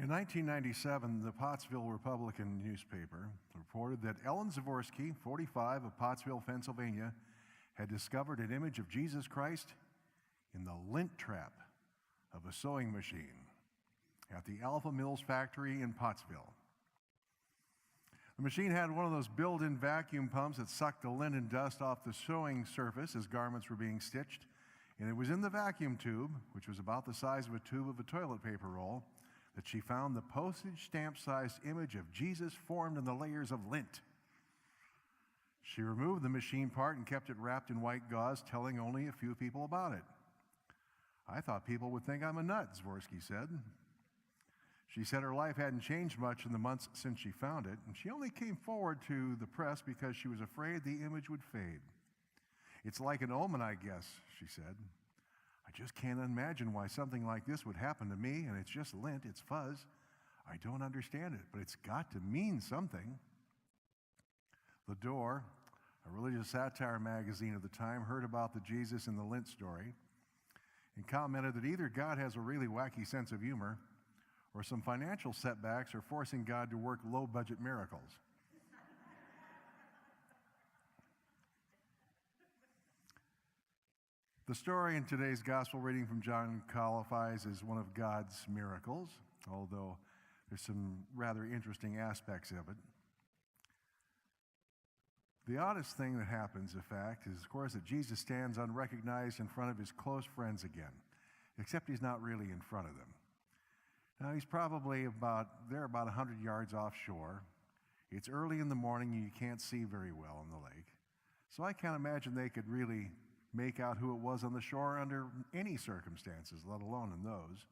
In 1997, the Pottsville Republican newspaper reported that Ellen Zavorsky, 45, of Pottsville, Pennsylvania, had discovered an image of Jesus Christ in the lint trap of a sewing machine at the Alpha Mills factory in Pottsville. The machine had one of those built-in vacuum pumps that sucked the lint and dust off the sewing surface as garments were being stitched, and it was in the vacuum tube, which was about the size of a tube of a toilet paper roll, that she found the postage stamp-sized image of Jesus formed in the layers of lint. She removed the machine part and kept it wrapped in white gauze, telling only a few people about it. "I thought people would think I'm a nut," Zavorsky said. She said her life hadn't changed much in the months since she found it, and she only came forward to the press because she was afraid the image would fade. "It's like an omen, I guess," she said. "I just can't imagine why something like this would happen to me, and it's just lint, it's fuzz. I don't understand it, but it's got to mean something." The Door, a religious satire magazine of the time, heard about the Jesus in the lint story and commented that either God has a really wacky sense of humor or some financial setbacks are forcing God to work low-budget miracles. The story in today's gospel reading from John qualifies as one of God's miracles, although there's some rather interesting aspects of it. The oddest thing that happens, in fact, is, of course, that Jesus stands unrecognized in front of his close friends again, except he's not really in front of them. Now, he's probably about 100 yards offshore. It's early in the morning and you can't see very well on the lake. So I can't imagine they could really make out who it was on the shore under any circumstances, let alone in those.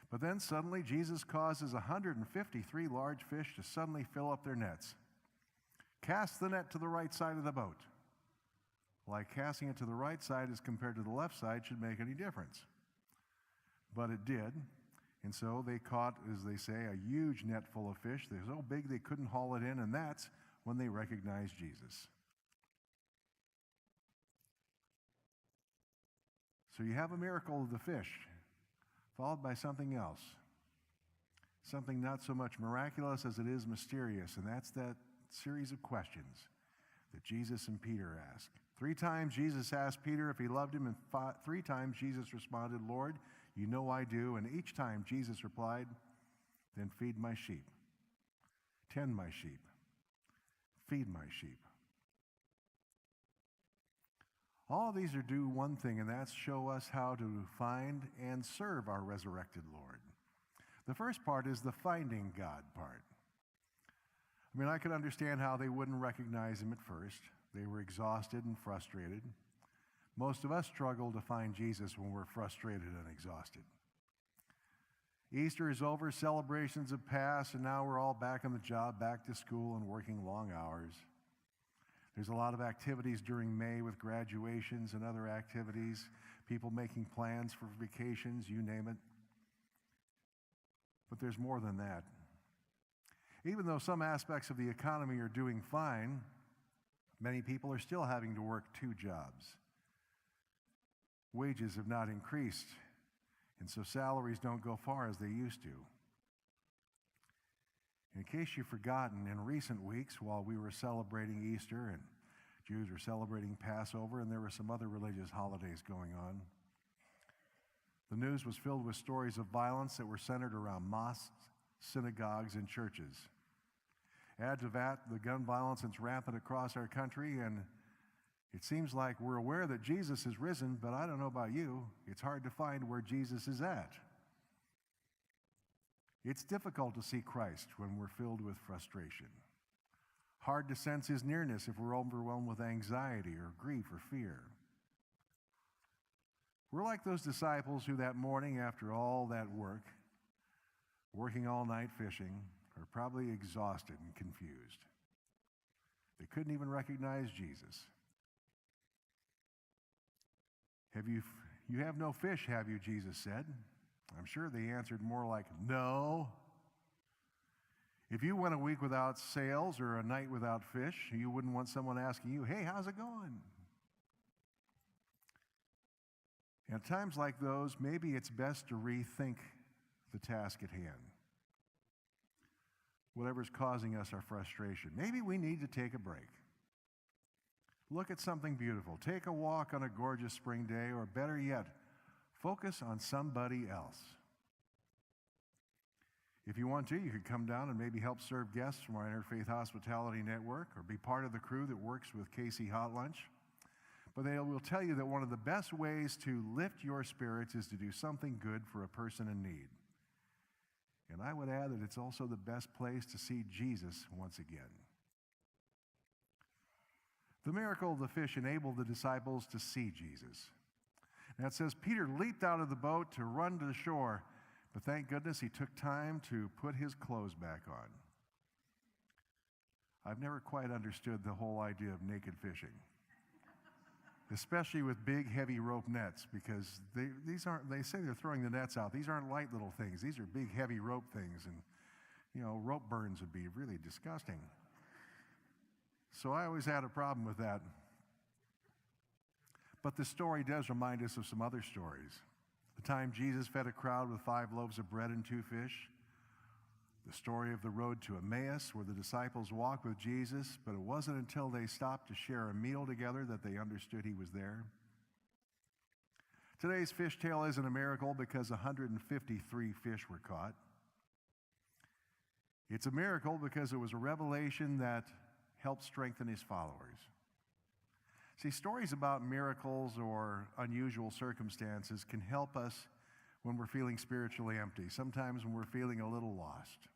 But then suddenly Jesus causes 153 large fish to suddenly fill up their nets. "Cast the net to the right side of the boat." Like casting it to the right side as compared to the left side should make any difference. But it did. And so they caught, as they say, a huge net full of fish. They're so big they couldn't haul it in, and that's when they recognized Jesus. So you have a miracle of the fish, followed by something else. Something not so much miraculous as it is mysterious, and that's that series of questions that Jesus and Peter ask. 3 times Jesus asked Peter if he loved him, and 3 times Jesus responded, "Lord, you know I do." And each time Jesus replied, "Then feed my sheep, tend my sheep, feed my sheep." All of these are do one thing, and that's show us how to find and serve our resurrected Lord. The first part is the finding God part. I mean, I could understand how they wouldn't recognize him at first. They were exhausted and frustrated. Most of us struggle to find Jesus when we're frustrated and exhausted. Easter is over, celebrations have passed, and now we're all back on the job, back to school, and working long hours. There's a lot of activities during May with graduations and other activities, people making plans for vacations, you name it. But there's more than that. Even though some aspects of the economy are doing fine, many people are still having to work 2 jobs. Wages have not increased, and so salaries don't go far as they used to. In case you've forgotten, in recent weeks, while we were celebrating Easter and Jews were celebrating Passover, and there were some other religious holidays going on, the news was filled with stories of violence that were centered around mosques, synagogues, and churches. Add to that the gun violence that's rampant across our country, and it seems like we're aware that Jesus is risen, but I don't know about you, it's hard to find where Jesus is at. It's difficult to see Christ when we're filled with frustration. Hard to sense his nearness if we're overwhelmed with anxiety or grief or fear. We're like those disciples who that morning, after all that work, working all night fishing, are probably exhausted and confused. They couldn't even recognize Jesus. You have no fish, have you?" Jesus said. I'm sure they answered more like, "No." If you went a week without sales or a night without fish, you wouldn't want someone asking you, "Hey, how's it going?" At times like those, maybe it's best to rethink the task at hand. Whatever's causing us our frustration. Maybe we need to take a break. Look at something beautiful. Take a walk on a gorgeous spring day, or better yet, focus on somebody else. If you want to, you could come down and maybe help serve guests from our Interfaith Hospitality Network, or be part of the crew that works with Casey Hot Lunch. But they will tell you that one of the best ways to lift your spirits is to do something good for a person in need. And I would add that it's also the best place to see Jesus once again. The miracle of the fish enabled the disciples to see Jesus. Now it says Peter leaped out of the boat to run to the shore, but thank goodness he took time to put his clothes back on. I've never quite understood the whole idea of naked fishing, especially with big, heavy rope nets, because they say they're throwing the nets out. These aren't light little things. These are big, heavy rope things, and rope burns would be really disgusting. So I always had a problem with that. But the story does remind us of some other stories. The time Jesus fed a crowd with 5 loaves of bread and 2 fish. The story of the road to Emmaus, where the disciples walked with Jesus, but it wasn't until they stopped to share a meal together that they understood he was there. Today's fish tale isn't a miracle because 153 fish were caught. It's a miracle because it was a revelation that helped strengthen his followers. See, stories about miracles or unusual circumstances can help us when we're feeling spiritually empty, sometimes when we're feeling a little lost.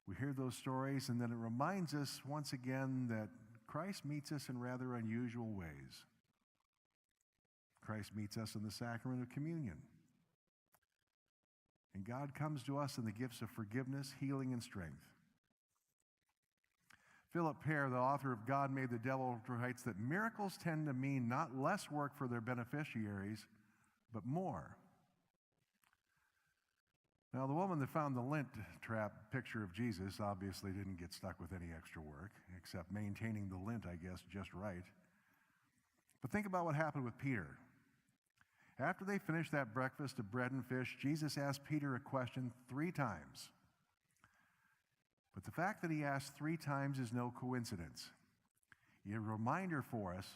We hear those stories, and then it reminds us once again that Christ meets us in rather unusual ways. Christ meets us in the sacrament of communion. And God comes to us in the gifts of forgiveness, healing, and strength. Philip Pear, the author of God Made the Devil, writes that miracles tend to mean not less work for their beneficiaries, but more. Now, the woman that found the lint trap picture of Jesus obviously didn't get stuck with any extra work, except maintaining the lint, I guess, just right. But think about what happened with Peter. After they finished that breakfast of bread and fish, Jesus asked Peter a question 3 times. But the fact that he asked 3 times is no coincidence. It's a reminder for us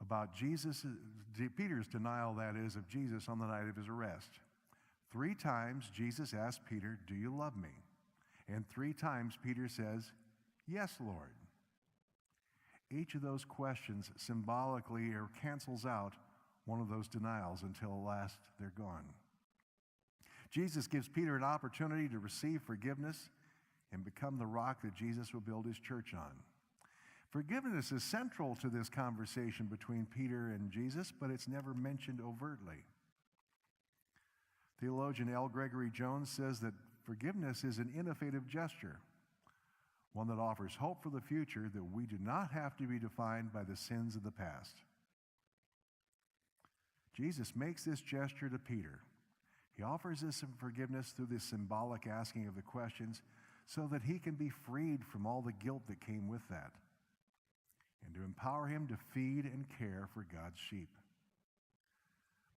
about Peter's denial, that is, of Jesus on the night of his arrest. 3 times Jesus asked Peter, "Do you love me?" And 3 times Peter says, "Yes, Lord." Each of those questions symbolically cancels out one of those denials until at last they're gone. Jesus gives Peter an opportunity to receive forgiveness and become the rock that Jesus will build his church on. Forgiveness is central to this conversation between Peter and Jesus, but it's never mentioned overtly. Theologian L. Gregory Jones says that forgiveness is an innovative gesture, one that offers hope for the future, that we do not have to be defined by the sins of the past. Jesus makes this gesture to Peter. He offers us some forgiveness through this symbolic asking of the questions so that he can be freed from all the guilt that came with that, and to empower him to feed and care for God's sheep.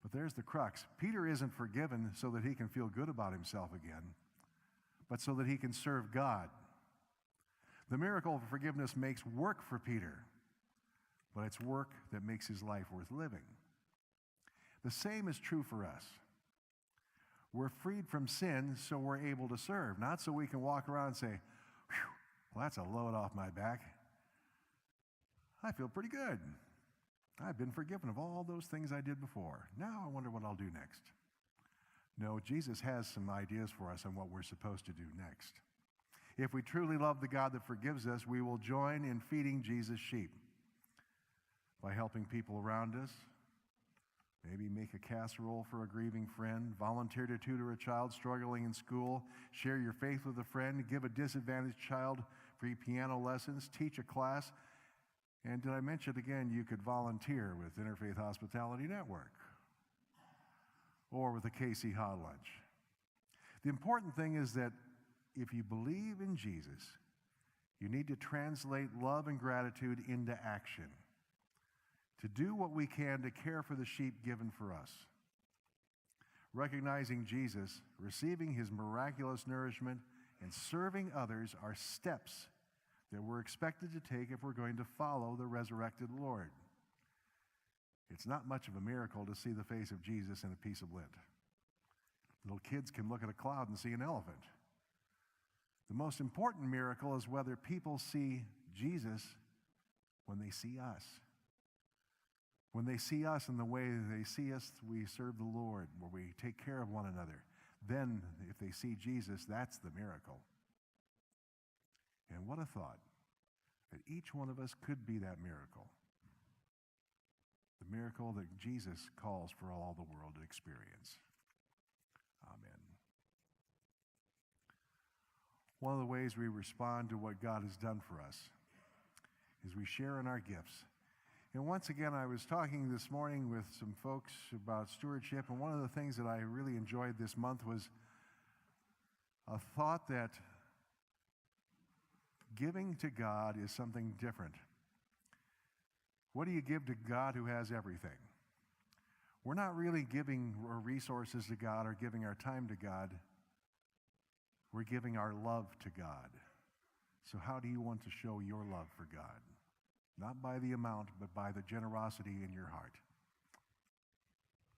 But there's the crux. Peter isn't forgiven so that he can feel good about himself again, but so that he can serve God. The miracle of forgiveness makes work for Peter, but it's work that makes his life worth living. The same is true for us. We're freed from sin so we're able to serve, not so we can walk around and say, "Well, that's a load off my back. I feel pretty good. I've been forgiven of all those things I did before. Now I wonder what I'll do next." No, Jesus has some ideas for us on what we're supposed to do next. If we truly love the God that forgives us, we will join in feeding Jesus' sheep by helping people around us. Maybe make a casserole for a grieving friend, volunteer to tutor a child struggling in school, share your faith with a friend, give a disadvantaged child free piano lessons, teach a class. And did I mention again, you could volunteer with Interfaith Hospitality Network or with the Casey Hot Lunch. The important thing is that if you believe in Jesus, you need to translate love and gratitude into action, to do what we can to care for the sheep given for us. Recognizing Jesus, receiving his miraculous nourishment, and serving others are steps that we're expected to take if we're going to follow the resurrected Lord. It's not much of a miracle to see the face of Jesus in a piece of lint. Little kids can look at a cloud and see an elephant. The most important miracle is whether people see Jesus when they see us. When they see us in the way they see us, we serve the Lord, where we take care of one another. Then, if they see Jesus, that's the miracle. And what a thought, that each one of us could be that miracle. The miracle that Jesus calls for all the world to experience. Amen. One of the ways we respond to what God has done for us is we share in our gifts. And once again, I was talking this morning with some folks about stewardship, and one of the things that I really enjoyed this month was a thought that giving to God is something different. What do you give to God who has everything? We're not really giving our resources to God or giving our time to God. We're giving our love to God. So how do you want to show your love for God? Not by the amount, but by the generosity in your heart.